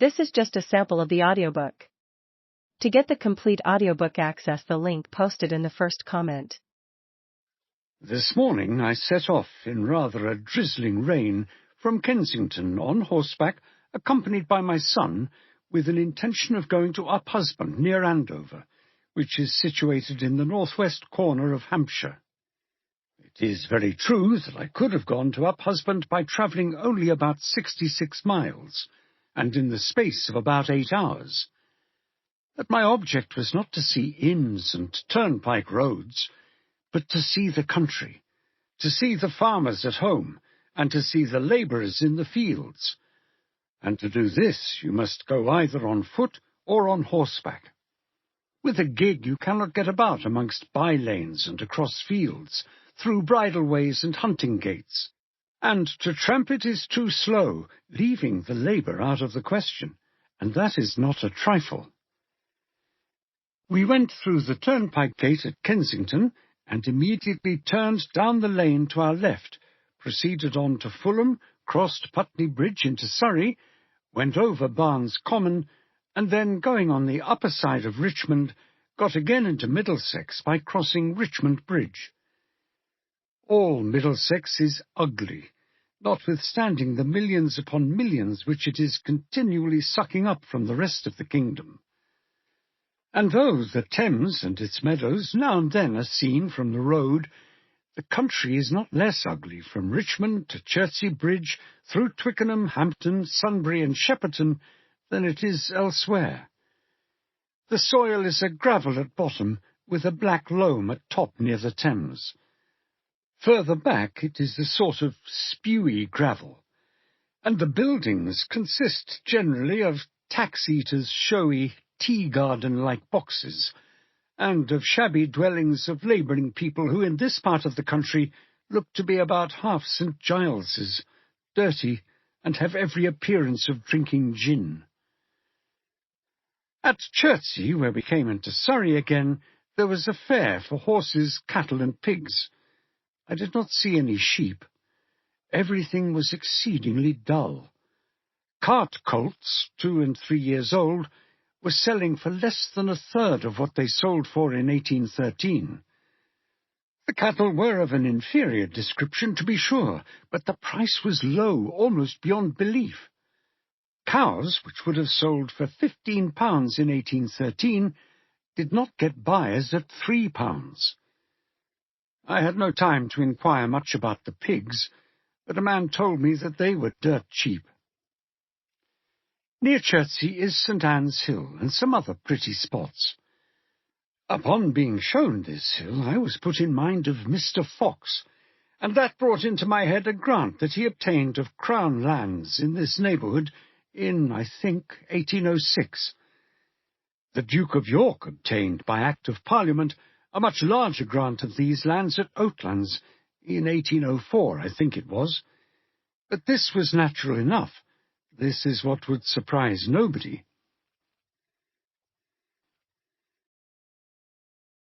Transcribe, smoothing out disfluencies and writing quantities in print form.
This is just a sample of the audiobook. To get the complete audiobook, access the link posted in the first comment. This morning I set off in rather a drizzling rain from Kensington on horseback, accompanied by my son, with an intention of going to Uphusband near Andover, which is situated in the northwest corner of Hampshire. It is very true that I could have gone to Uphusband by travelling only about 66 miles, and in the space of about 8 hours. But my object was not to see inns and turnpike roads, but to see the country, to see the farmers at home, and to see the labourers in the fields. And to do this you must go either on foot or on horseback. With a gig you cannot get about amongst by-lanes and across fields, through bridle-ways and hunting gates, and to tramp it is too slow, leaving the labour out of the question, and that is not a trifle. We went through the turnpike gate at Kensington, and immediately turned down the lane to our left, proceeded on to Fulham, crossed Putney Bridge into Surrey, went over Barnes Common, and then, going on the upper side of Richmond, got again into Middlesex by crossing Richmond Bridge. All Middlesex is ugly, notwithstanding the millions upon millions which it is continually sucking up from the rest of the kingdom. And though the Thames and its meadows now and then are seen from the road, the country is not less ugly from Richmond to Chertsey Bridge, through Twickenham, Hampton, Sunbury and Shepperton, than it is elsewhere. The soil is a gravel at bottom, with a black loam at top near the Thames. Further back it is a sort of spewy gravel, and the buildings consist generally of tax-eaters' showy tea-garden-like boxes, and of shabby dwellings of labouring people who in this part of the country look to be about half St. Giles's, dirty, and have every appearance of drinking gin. At Chertsey, where we came into Surrey again, there was a fair for horses, cattle, and pigs. I did not see any sheep. Everything was exceedingly dull. Cart colts, 2 and 3 years old, were selling for less than a third of what they sold for in 1813. The cattle were of an inferior description, to be sure, but the price was low, almost beyond belief. Cows, which would have sold for £15 in 1813, did not get buyers at £3. I had no time to inquire much about the pigs, but a man told me that they were dirt cheap. Near Chertsey is St. Anne's Hill, and some other pretty spots. Upon being shown this hill, I was put in mind of Mr. Fox, and that brought into my head a grant that he obtained of Crown lands in this neighbourhood in, I think, 1806. The Duke of York obtained, by Act of Parliament, a much larger grant of these lands at Oatlands in 1804, I think it was. But this was natural enough. This is what would surprise nobody.